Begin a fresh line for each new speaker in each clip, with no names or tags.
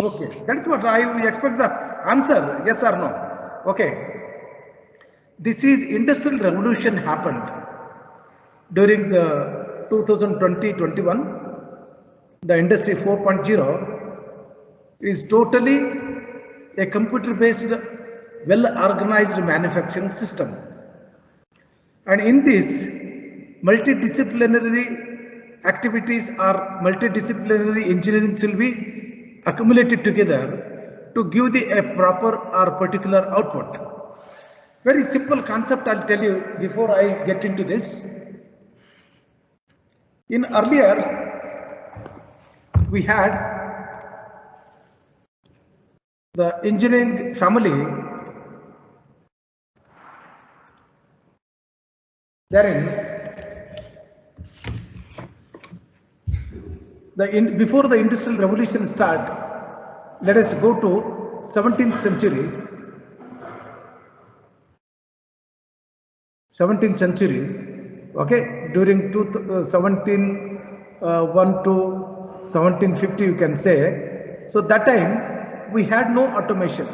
Okay, that's what I expect the answer, yes or no. Okay, this is industrial revolution happened during the 2020-21. The industry 4.0 is totally a computer-based, well-organized manufacturing system. And in this, multidisciplinary activities or multidisciplinary engineering will be accumulated together to give a proper or particular output. Very simple concept I'll tell you before I get into this. In earlier, we had the engineering family. Therein, before the industrial revolution start, let us go to 17th century. 17th century, okay, during 1701 to 1750, you can say. So that time we had no automation.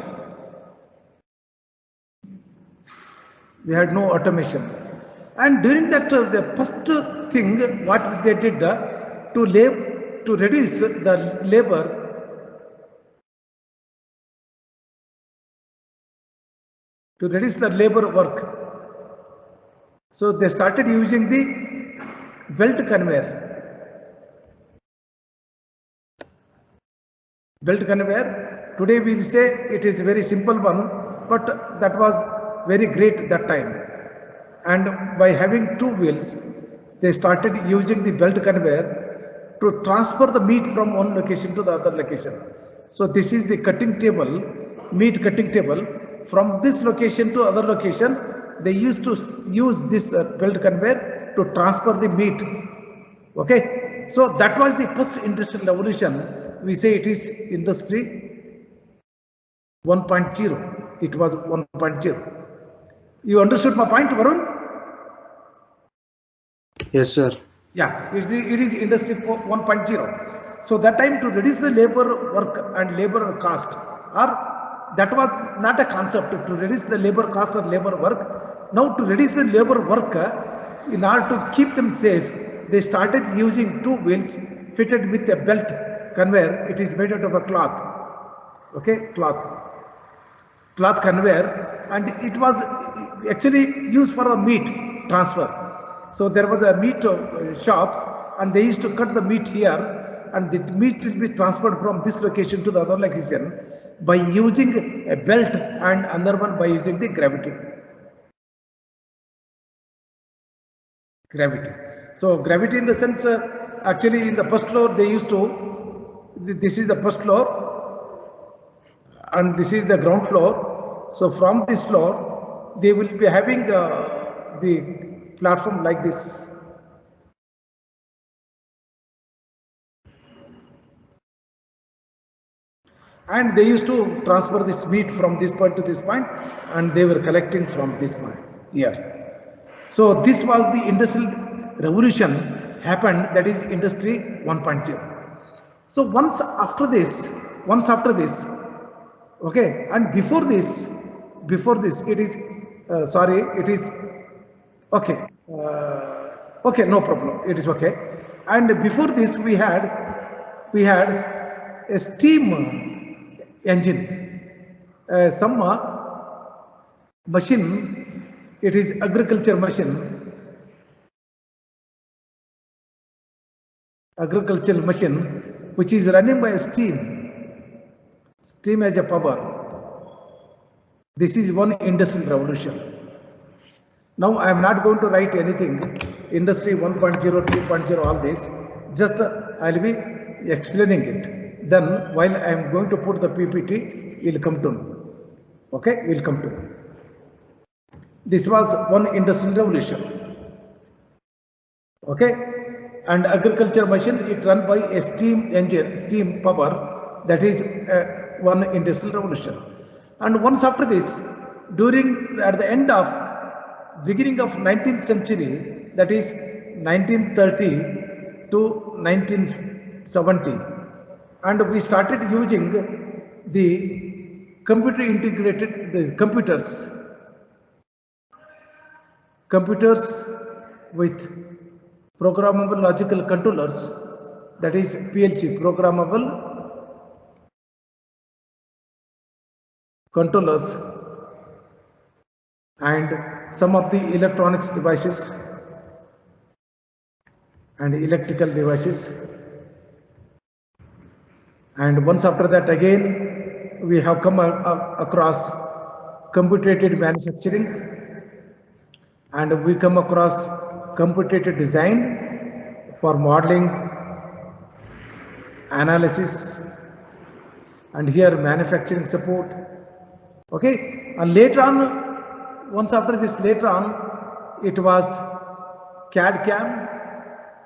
We had no automation. And during that, the first thing what they did to reduce the labor, work. So they started using the belt conveyor. Belt conveyor. Today we will say it is a very simple one, but that was very great that time. And by having two wheels, they started using the belt conveyor to transfer the meat from one location to the other location. So this is the cutting table, meat cutting table. From this location to other location, they used to use this belt conveyor to transfer the meat. Okay, so that was the first industrial revolution. We say it is industry 1.0. It was 1.0. You understood my point, Varun?
Yes, sir.
Yeah, it is industry 1.0. So that time to reduce the labor work and labor cost, or that was not a concept to reduce the labor cost or labor work. Now to reduce the labor work, in order to keep them safe, they started using two wheels fitted with a belt conveyor. It is made out of a cloth. Okay, cloth conveyor, and it was actually used for the meat transfer. So there was a meat shop, and they used to cut the meat here, and the meat will be transferred from this location to the other location by using a belt, and another one by using the gravity. So gravity in the sense, actually in the first floor they used to, this is the first floor and this is the ground floor. So from this floor they will be having the platform like this. And they used to transfer this meat from this point to this point, and they were collecting from this point here. So this was the industrial revolution happened, that is industry 1.0. So once after this, okay, and before this it is, okay, okay, no problem, it is okay. And before this we had a steam engine, some machine, it is agriculture machine, which is running by steam as a power. This is one industrial revolution. Now I am not going to write anything, industry 1.0, 2.0, all this, just I will be explaining it. Then while I am going to put the PPT, it will come to me. Okay, will come to me. This was one industrial revolution. Okay, and agriculture machine, it run by a steam engine, steam power, that is one industrial revolution. And once after this, at the end of beginning of 19th century, that is 1930 to 1970, and we started using the computer integrated the computers with programmable logical controllers, that is PLC, programmable controllers, and some of the electronics devices and electrical devices. And once after that, again we have come across computer-aided manufacturing, and we come across computer-aided design for modeling, analysis, and here manufacturing support. Okay, and later on, once after this, later on, it was CAD/CAM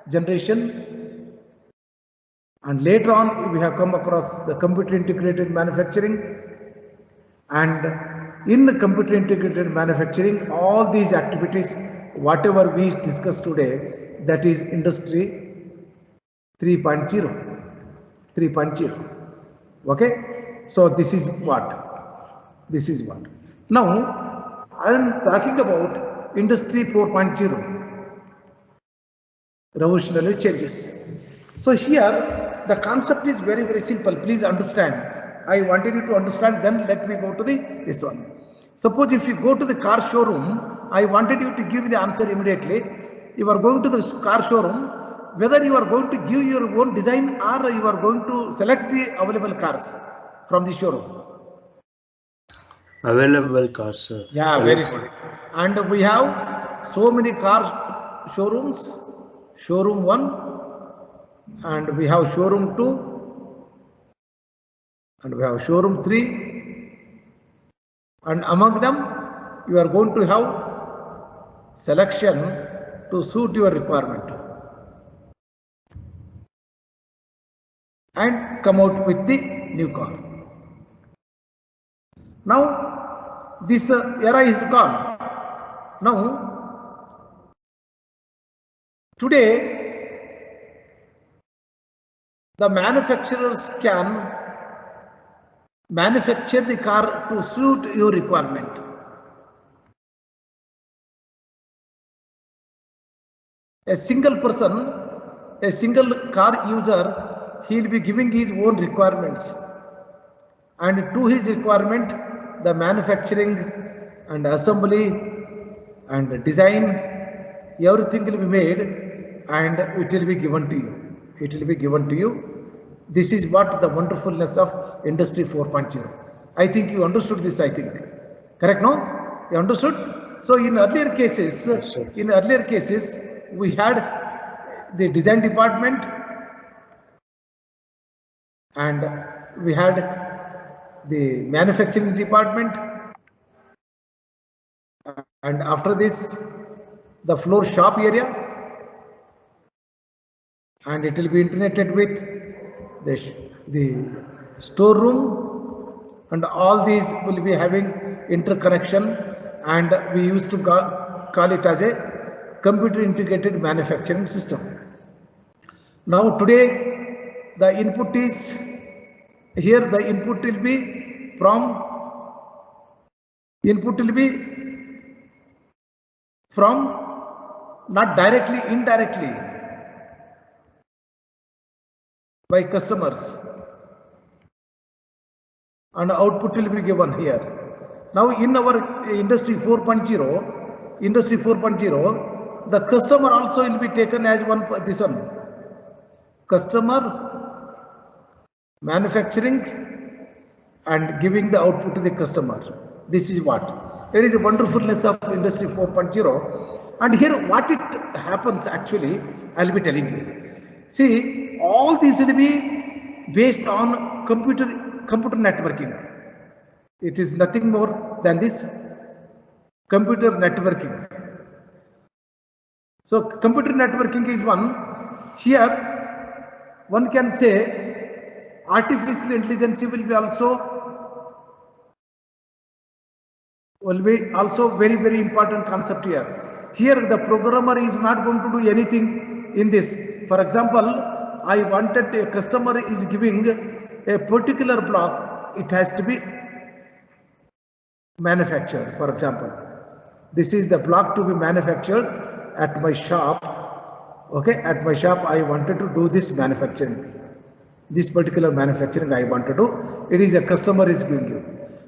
generation, and later on we have come across the computer integrated manufacturing. And in the computer integrated manufacturing, all these activities, whatever we discussed today, that is industry 3.0. Okay, so this is what now I am talking about industry 4.0, revolutionary changes. So here the concept is very, very simple. Please understand. I wanted you to understand, then let me go to this one. Suppose if you go to the car showroom, I wanted you to give me the answer immediately. You are going to the car showroom, whether you are going to give your own design or you are going to select the available cars from the showroom.
Available cars, sir.
Yeah, very good. And we have so many car showrooms, showroom 1, and we have showroom 2, and we have showroom 3, and among them you are going to have selection to suit your requirement and come out with the new car. Now this era is gone. Now today the manufacturers can manufacture the car to suit your requirement. A single person, a single car user, he will be giving his own requirements, and to his requirement the manufacturing and assembly and design, everything will be made and it will be given to you. This is what the wonderfulness of industry 4.0. I think you understood this, I think. Correct, no? You understood? So in earlier cases, we had the design department and we had the manufacturing department, and after this the floor shop area, and it will be interconnected with the storeroom, and all these will be having interconnection, and we used to call it as a computer integrated manufacturing system. Now today the input is here, the input will be from not directly, indirectly by customers, and output will be given here. Now in our industry 4.0, the customer also will be taken as this one, customer manufacturing and giving the output to the customer. This is what it is, a wonderfulness of industry 4.0. and here what it happens actually, I'll be telling you. See, all these will be based on computer networking. It is nothing more than this computer networking. So computer networking is one. Here one can say artificial intelligence will be also very, very important concept here. Here the programmer is not going to do anything in this. For example, I wanted a customer is giving a particular block it has to be manufactured. For example, this is the block to be manufactured at my shop. Okay, at my shop I wanted to do this manufacturing. This particular manufacturing I want to do. It is a customer is giving you.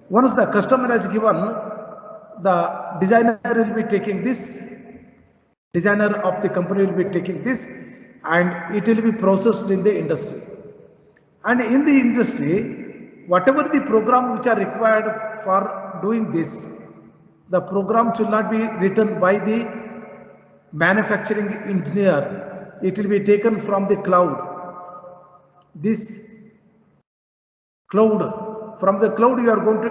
Once the customer has given, the designer will be taking this. Designer of the company will be taking this, and it will be processed in the industry. And in the industry, whatever the program which are required for doing this, the program should not be written by the manufacturing engineer. It will be taken from the cloud. This cloud, from the cloud you are going to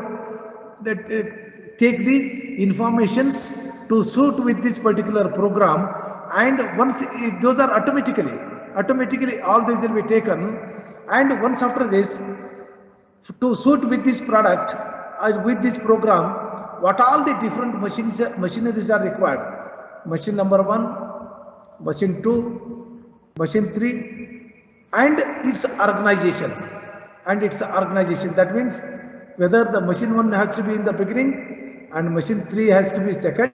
take the informations to suit with this particular program, and once those are automatically all these will be taken, and once after this, to suit with this product with this program, what all the different machineries are required. Machine number 1, machine 2, machine 3, and its organization. That means whether the machine 1 has to be in the beginning, and machine 3 has to be second,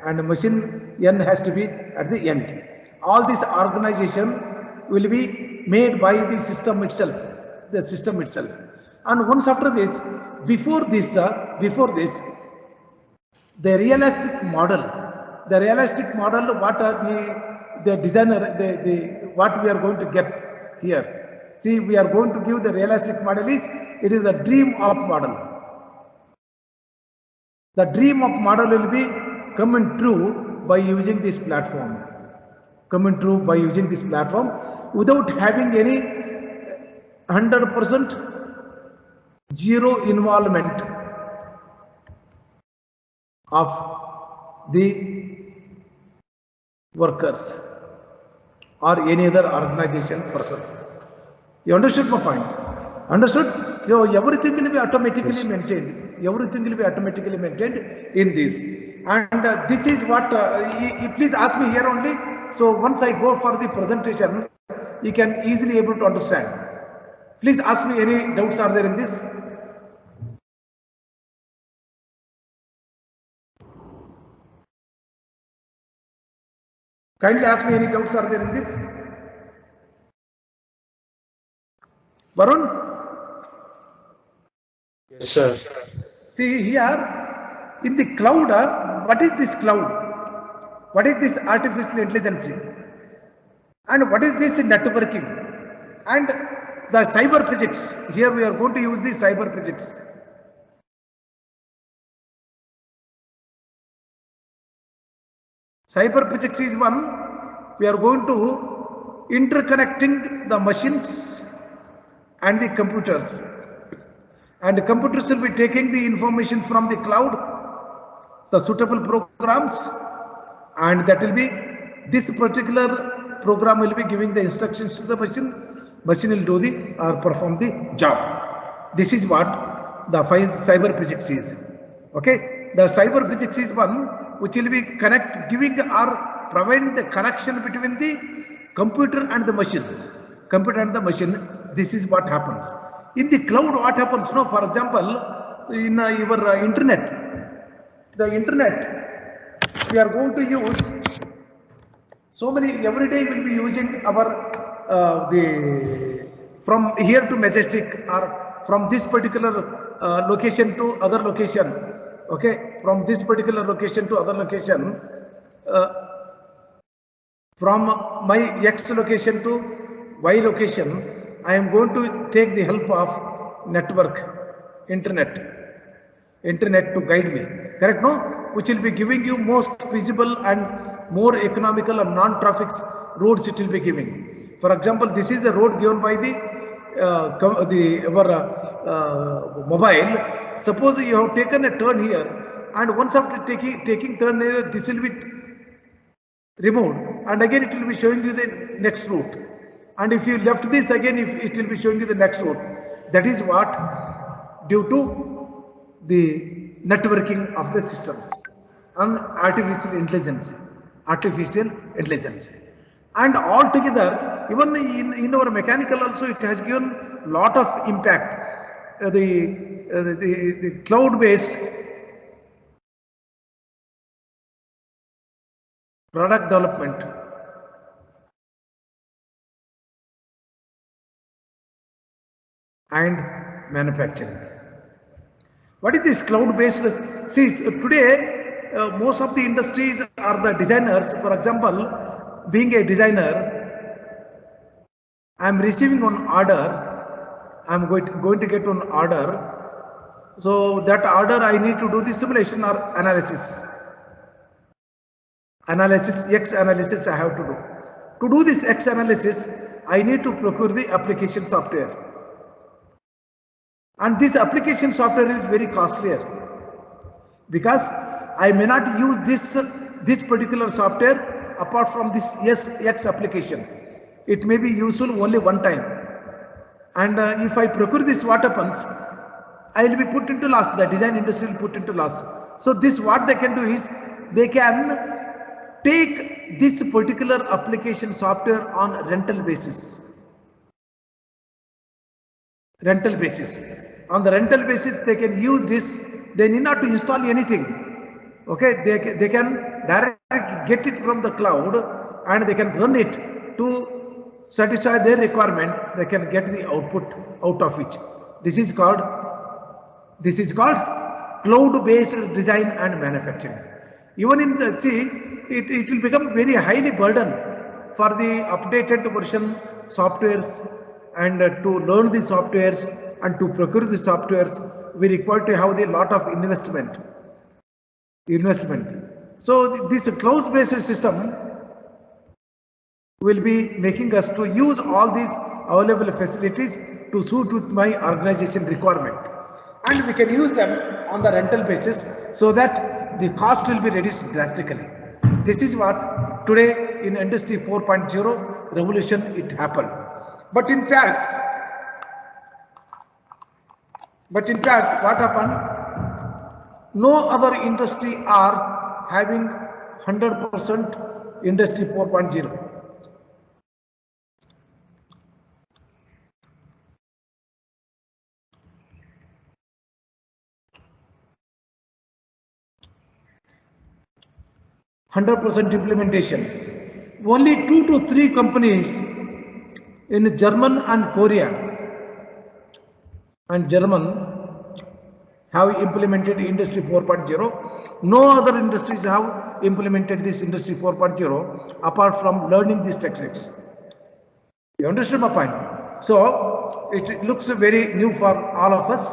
and machine N has to be at the end. All this organization will be made by the system itself. And once after this, before this, the realistic model, what are the designer, what we are going to get here. See, we are going to give the realistic model it is a dream of model. The dream of model will be coming true by using this platform. Without having any 100% zero involvement of the workers or any other organization person. You understood my point? Understood? So everything will be automatically maintained. In this. And this is what, please ask me here only. So once I go for the presentation, you can easily able to understand. Please ask me any doubts are there in this. Kindly ask me any doubts are there in this. Varun?
Yes, sir.
See here, in the cloud, what is this cloud? What is this artificial intelligence? And what is this networking? And the cyber physics. Here we are going to use the cyber physics. Cyber physics is one. We are going to interconnecting the machines and the computers. And the computers will be taking the information from the cloud, the suitable programs, and that will be, this particular program will be giving the instructions to the machine. Machine will do the or perform the job. This is what the cyber physics is. Okay, the cyber physics is one which will be giving or providing the connection between the computer and the machine. This is what happens. In the cloud, what happens now? For example, in your internet, the internet, we are going to use so many, every day we will be using our from here to Majestic, or from this particular location to other location. Okay, from this particular location to other location, from my X location to Y location, I am going to take the help of network, internet to guide me. Correct, no? Which will be giving you most feasible and more economical and non-traffic roads it will be giving. For example, this is the road given by mobile. Suppose you have taken a turn here, and once after taking turn here, this will be removed, and again it will be showing you the next route. And if you left this again, it will be showing you the next route. That is what, due to the networking of the systems and artificial intelligence. And altogether, even in our mechanical also, it has given lot of impact. the cloud-based product development and manufacturing. What is this cloud-based? See, today most of the industries are the designers. For example, being a designer, I am receiving an order. I am going to get an order. So that order I need to do the simulation or analysis. X analysis I have to do. To do this X analysis, I need to procure the application software. And this application software is very costlier because I may not use this particular software apart from this X application. It may be useful only one time. And if I procure this, what happens? I will be put into loss. The design industry will put into loss. So this, what they can do is they can take this particular application software on rental basis. Rental basis. On the rental basis, they can use this. They need not to install anything. Okay, they can directly get it from the cloud and they can run it to satisfy their requirement. They can get the output out of it. This is called cloud-based design and manufacturing. Even in the it will become very highly burden for the updated version softwares, and to learn the softwares and to procure the softwares, we require to have a lot of investment. So this cloud-based system will be making us to use all these available facilities to suit with my organization requirement, and we can use them on the rental basis so that the cost will be reduced drastically. This is what today in Industry 4.0 revolution it happened. But in fact, what happened? No other industry are having 100% Industry 4.0. Implementation. Only 2 to 3 companies in German and Korea have implemented Industry 4.0. No other industries have implemented this Industry 4.0 apart from learning these techniques. You understand my point? So it looks very new for all of us.